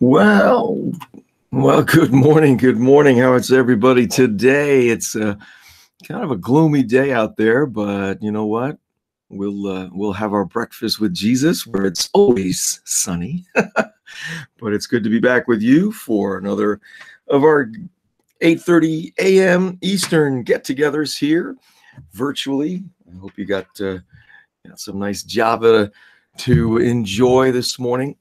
Well, well, good morning. Good morning. How is everybody today? It's kind of a gloomy day out there, but you know what? We'll have our breakfast with Jesus where it's always sunny. But it's good to be back with you for another of our 8:30 a.m. Eastern get-togethers here virtually. I hope you got some nice Java to enjoy this morning.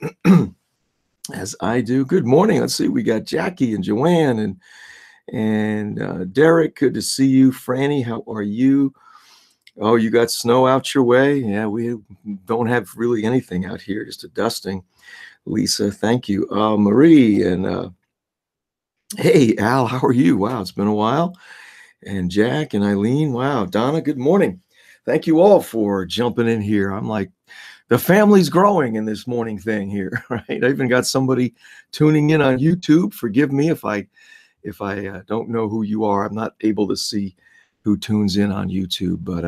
As I do. Good morning. Let's see. We got Jackie and Joanne and Derek. Good to see you. Franny, how are you? Oh, you got snow out your way? Yeah, we don't have really anything out here, just a dusting. Lisa, thank you. Marie and hey, Al, how are you? Wow, it's been a while. And Jack and Eileen. Wow, Donna, good morning. Thank you all for jumping in here. I'm like, the family's growing in this morning thing here, right? I even got somebody tuning in on YouTube. Forgive me if I don't know who you are. I'm not able to see who tunes in on YouTube, but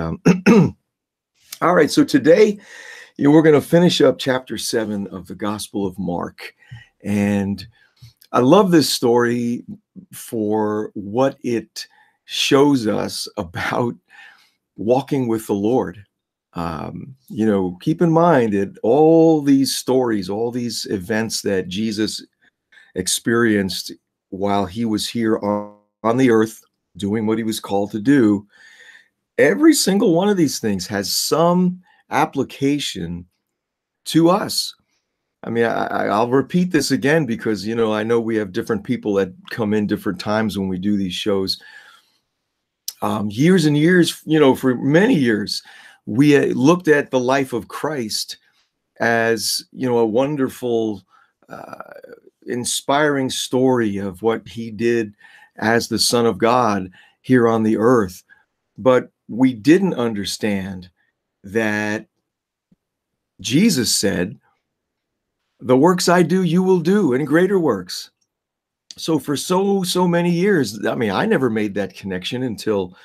all right. So today, we're going to finish up chapter 7 of the Gospel of Mark, and I love this story for what it shows us about walking with the Lord. Keep in mind that all these stories, all these events that Jesus experienced while he was here on the earth doing what he was called to do, every single one of these things has some application to us. I mean, I'll repeat this again because, I know we have different people that come in different times when we do these shows. Years and years, for many years, we looked at the life of Christ as, a wonderful, inspiring story of what he did as the Son of God here on the earth. But we didn't understand that Jesus said, "The works I do, you will do, and greater works." So for so many years, I mean, I never made that connection until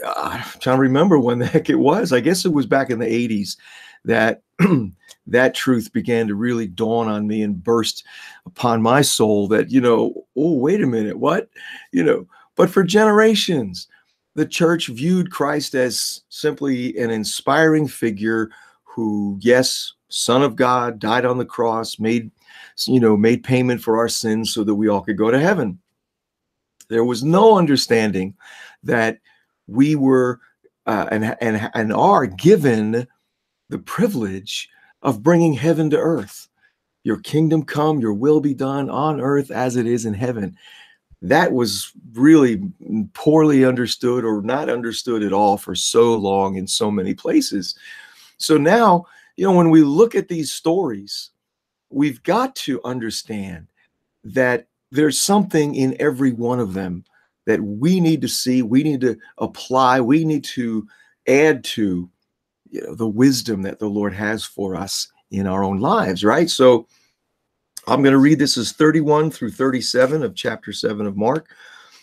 I'm trying to remember when the heck it was. I guess it was back in the 80s that that truth began to really dawn on me and burst upon my soul that, oh, wait a minute, what? But for generations, the church viewed Christ as simply an inspiring figure who, yes, Son of God, died on the cross, made payment for our sins so that we all could go to heaven. There was no understanding that we were and are given the privilege of bringing heaven to earth. Your kingdom come, your will be done on earth as it is in heaven. That was really poorly understood or not understood at all for so long in so many places. So now, when we look at these stories, we've got to understand that there's something in every one of them that we need to see, we need to apply, we need to add to, the wisdom that the Lord has for us in our own lives, right? So I'm going to read this as 31 through 37 of chapter 7 of Mark.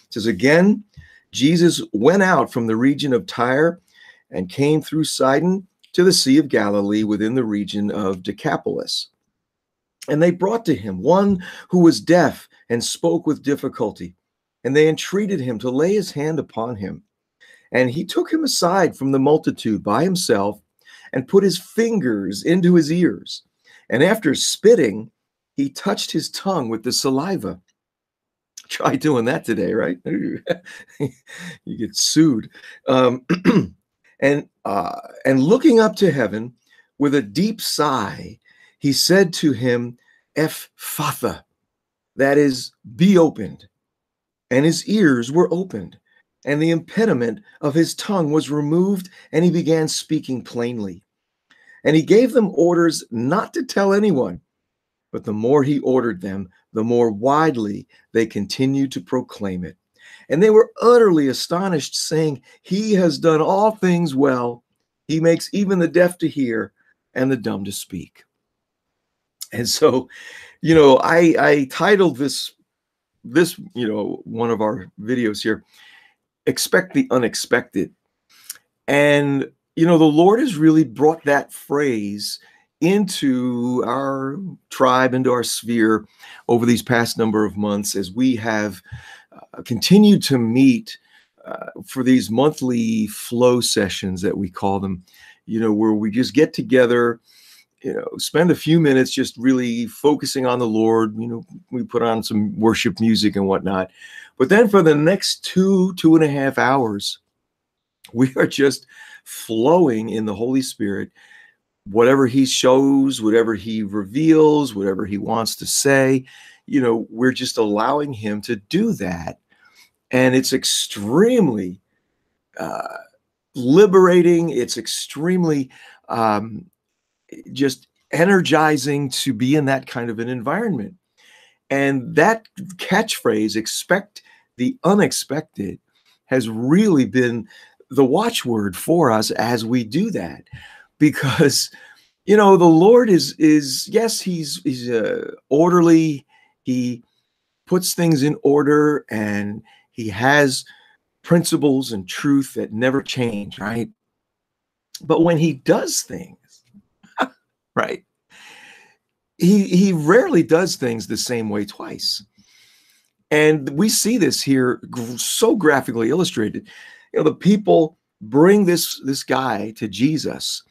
It says, "Again, Jesus went out from the region of Tyre and came through Sidon to the Sea of Galilee within the region of Decapolis. And they brought to him one who was deaf and spoke with difficulty, and they entreated him to lay his hand upon him. And he took him aside from the multitude by himself and put his fingers into his ears. And after spitting, he touched his tongue with the saliva." Try doing that today, right? You get sued. And looking up to heaven with a deep sigh, he said to him, "Ephphatha," that is, "be opened." And his ears were opened, and the impediment of his tongue was removed, and he began speaking plainly. And he gave them orders not to tell anyone, but the more he ordered them, the more widely they continued to proclaim it. And they were utterly astonished, saying, "He has done all things well. He makes even the deaf to hear and the dumb to speak." And so, I titled this, one of our videos here, "Expect the Unexpected." And, the Lord has really brought that phrase into our tribe, into our sphere over these past number of months as we have continued to meet for these monthly flow sessions that we call them, where we just get together, spend a few minutes just really focusing on the Lord. We put on some worship music and whatnot. But then for the next 2.5 hours, we are just flowing in the Holy Spirit. Whatever he shows, whatever he reveals, whatever he wants to say, we're just allowing him to do that. And it's extremely liberating. It's extremely just energizing to be in that kind of an environment. And that catchphrase, expect the unexpected, has really been the watchword for us as we do that. Because, the Lord is yes, he's orderly. He puts things in order, and he has principles and truth that never change, right? But when he does things, right, he rarely does things the same way twice. And we see this here so graphically illustrated. The people bring this guy to Jesus,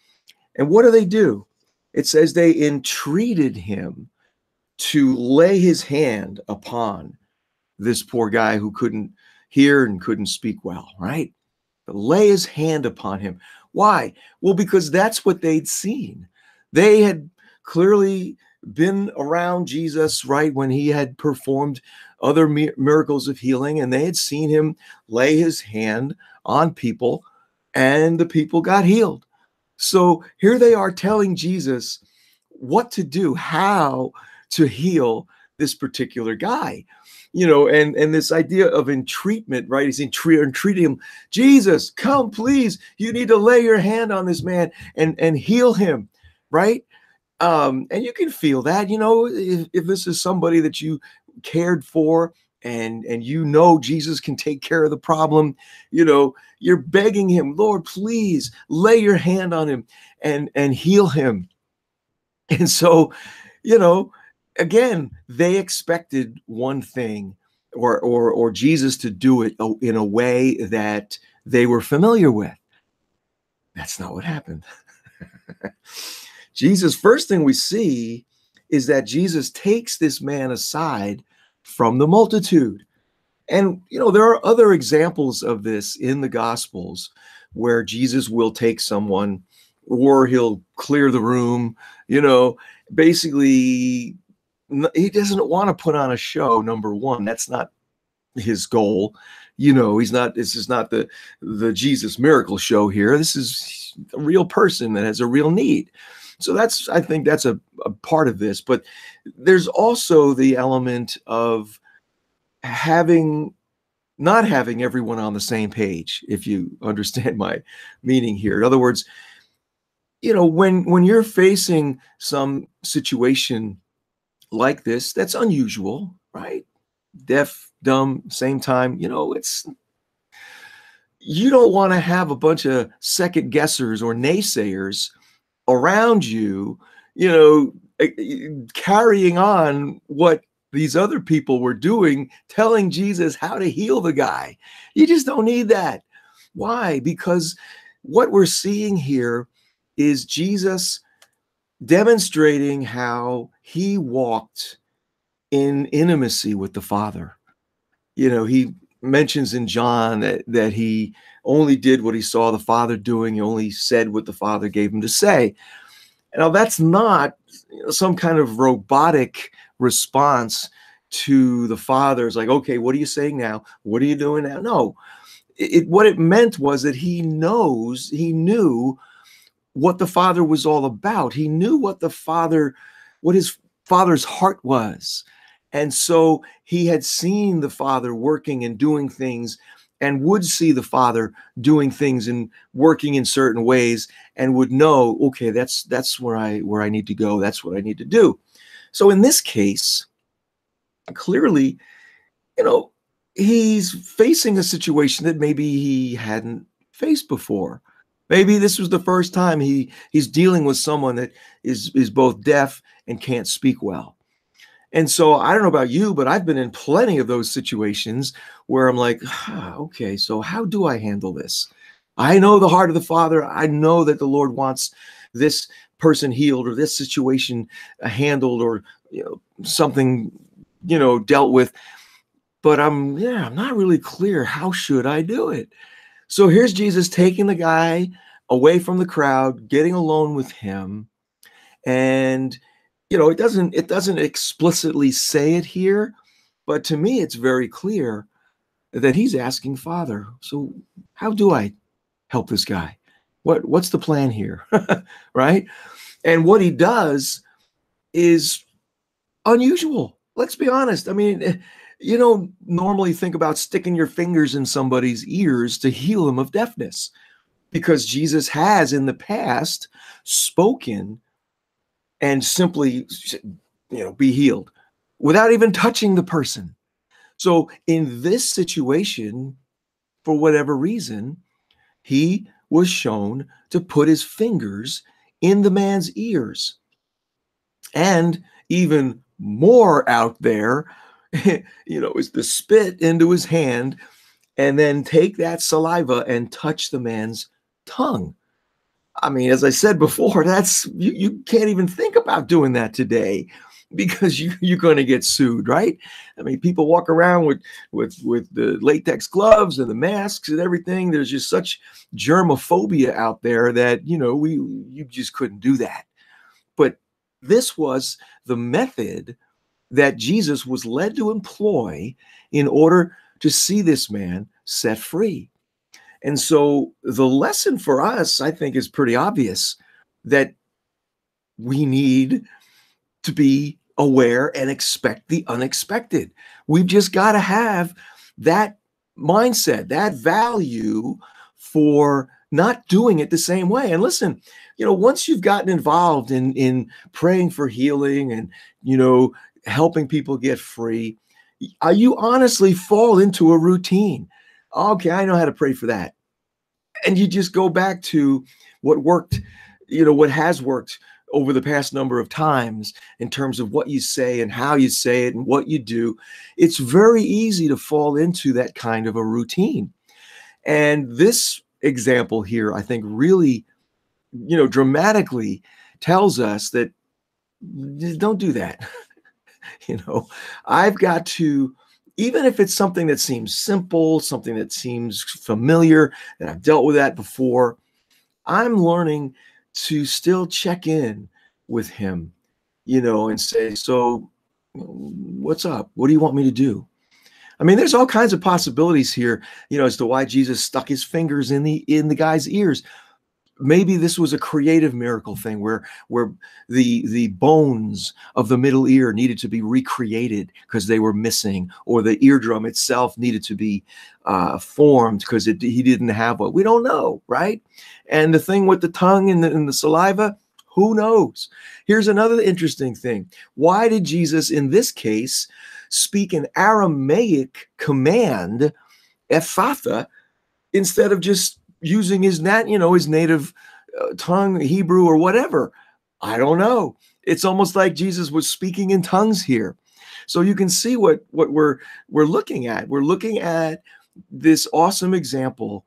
and what do? It says they entreated him to lay his hand upon this poor guy who couldn't hear and couldn't speak well, right? But lay his hand upon him. Why? Well, because that's what they'd seen. They had clearly been around Jesus, right, when he had performed other miracles of healing, and they had seen him lay his hand on people, and the people got healed. So here they are telling Jesus what to do, how to heal this particular guy, and this idea of entreatment, right? He's entreating him, Jesus, come, please. You need to lay your hand on this man and heal him, right? And you can feel that, if this is somebody that you cared for, and Jesus can take care of the problem, you're begging him, Lord, please lay your hand on him and heal him. And so, again, they expected one thing, or Jesus to do it in a way that they were familiar with. That's not what happened. Jesus, first thing we see is that Jesus takes this man aside from the multitude. And, there are other examples of this in the Gospels where Jesus will take someone, or he'll clear the room, basically he doesn't want to put on a show. Number one, that's not his goal. This is not the Jesus miracle show here. This is a real person that has a real need. So I think that's a part of this. But there's also the element of not having everyone on the same page, if you understand my meaning here. In other words, when you're facing some situation like this, that's unusual, right? Deaf, dumb, same time, you don't want to have a bunch of second guessers or naysayers around you, carrying on what these other people were doing, telling Jesus how to heal the guy. You just don't need that. Why? Because what we're seeing here is Jesus demonstrating how he walked in intimacy with the Father. He mentions in John that he only did what he saw the Father doing. He only said what the Father gave him to say. Now, that's not some kind of robotic response to the Father. It's like, okay, what are you saying now? What are you doing now? No, what it meant was that he knew what the Father was all about. He knew what his Father's heart was. And so he had seen the Father working and doing things, and would see the Father doing things and working in certain ways, and would know, okay, that's where I need to go. That's what I need to do. So in this case, clearly, he's facing a situation that maybe he hadn't faced before. Maybe this was the first time he's dealing with someone that is both deaf and can't speak well. And so I don't know about you, but I've been in plenty of those situations where I'm like, okay, so how do I handle this? I know the heart of the Father. I know that the Lord wants this person healed or this situation handled or something dealt with, but I'm not really clear. How should I do it? So here's Jesus taking the guy away from the crowd, getting alone with him, and it doesn't explicitly say it here, but to me it's very clear that he's asking Father, so how do I help this guy? What's the plan here? Right? And what he does is unusual. Let's be honest. I mean, you don't normally think about sticking your fingers in somebody's ears to heal them of deafness, because Jesus has in the past spoken and simply, be healed without even touching the person. So in this situation, for whatever reason, he was shown to put his fingers in the man's ears. And even more out there, is to spit into his hand and then take that saliva and touch the man's tongue. I mean, as I said before, that's you can't even think about doing that today because you're going to get sued, right? I mean, people walk around with the latex gloves and the masks and everything. There's just such germophobia out there that you just couldn't do that. But this was the method that Jesus was led to employ in order to see this man set free. And so the lesson for us, I think, is pretty obvious, that we need to be aware and expect the unexpected. We've just got to have that mindset, that value for not doing it the same way. And listen, once you've gotten involved in praying for healing and, helping people get free, you honestly fall into a routine. Okay, I know how to pray for that. And you just go back to what worked, what has worked over the past number of times in terms of what you say and how you say it and what you do. It's very easy to fall into that kind of a routine. And this example here, I think, really, dramatically tells us that don't do that. I've got to, even if it's something that seems simple, something that seems familiar, and I've dealt with that before, I'm learning to still check in with him, and say, so what's up? What do you want me to do? I mean, there's all kinds of possibilities here, as to why Jesus stuck his fingers in the guy's ears. Maybe this was a creative miracle thing where the bones of the middle ear needed to be recreated because they were missing, or the eardrum itself needed to be formed because he didn't have one. We don't know, right? And the thing with the tongue and the saliva, who knows? Here's another interesting thing. Why did Jesus, in this case, speak an Aramaic command, Ephatha, instead of just using his native tongue, Hebrew or whatever? I don't know. It's almost like Jesus was speaking in tongues here. So you can see what we're looking at. We're looking at this awesome example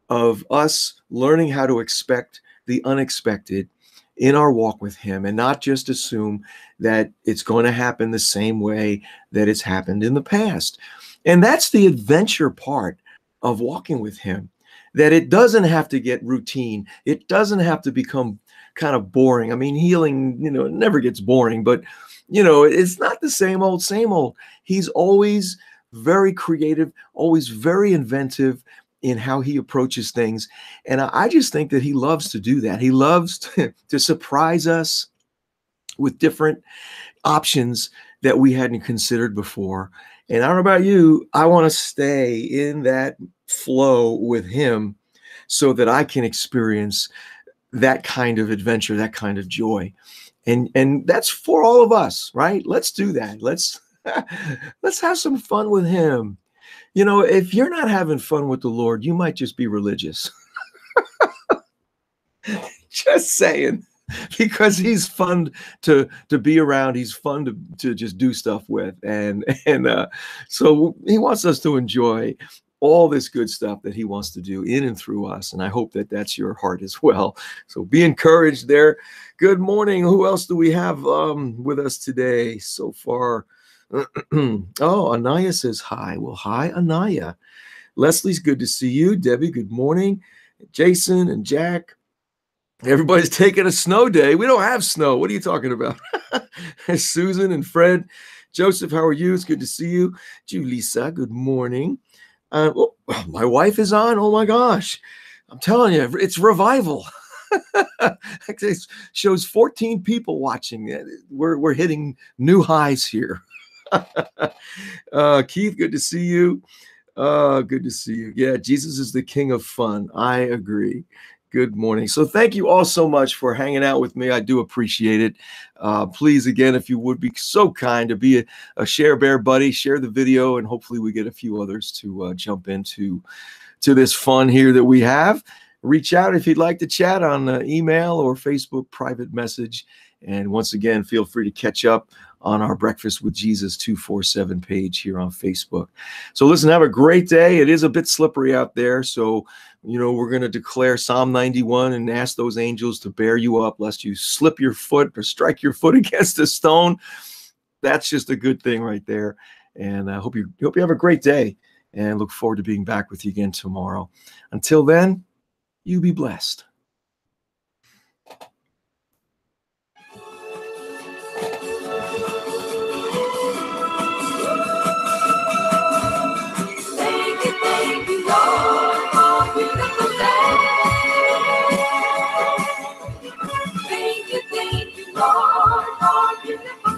of us learning how to expect the unexpected in our walk with him, and not just assume that it's going to happen the same way that it's happened in the past. And that's the adventure part of walking with him, that it doesn't have to get routine. It doesn't have to become kind of boring. I mean, healing, it never gets boring, but, it's not the same old, same old. He's always very creative, always very inventive in how he approaches things. And I just think that he loves to do that. He loves to surprise us with different options that we hadn't considered before. And I don't know about you, I want to stay in that flow with him so that I can experience that kind of adventure, that kind of joy. And that's for all of us, right? Let's do that. Let's have some fun with him. If you're not having fun with the Lord, you might just be religious. Just saying. Because he's fun to be around. He's fun to just do stuff with. And so he wants us to enjoy all this good stuff that he wants to do in and through us. And I hope that that's your heart as well. So be encouraged there. Good morning. Who else do we have with us today so far? Oh, Anaya says hi. Well, hi, Anaya. Leslie's good to see you. Debbie, good morning. Jason and Jack. Everybody's taking a snow day. We don't have snow. What are you talking about? Susan and Fred. Joseph, how are you? It's good to see you. Julissa, good morning. Oh, my wife is on. Oh my gosh. I'm telling you, it's revival. It shows 14 people watching. We're hitting new highs here. Keith, good to see you. Good to see you. Yeah, Jesus is the King of fun. I agree. Good morning. So thank you all so much for hanging out with me. I do appreciate it. Please, again, if you would be so kind to be a Share Bear buddy, share the video, and hopefully we get a few others to jump into this fun here that we have. Reach out if you'd like to chat on email or Facebook private message. And once again, feel free to catch up on our Breakfast with Jesus 247 page here on Facebook. So listen, have a great day. It is a bit slippery out there. So, we're going to declare Psalm 91 and ask those angels to bear you up lest you slip your foot or strike your foot against a stone. That's just a good thing right there. And I hope you have a great day and look forward to being back with you again tomorrow. Until then, you be blessed. Thank you, Lord, for a beautiful day. Thank you, Lord, for a beautiful day.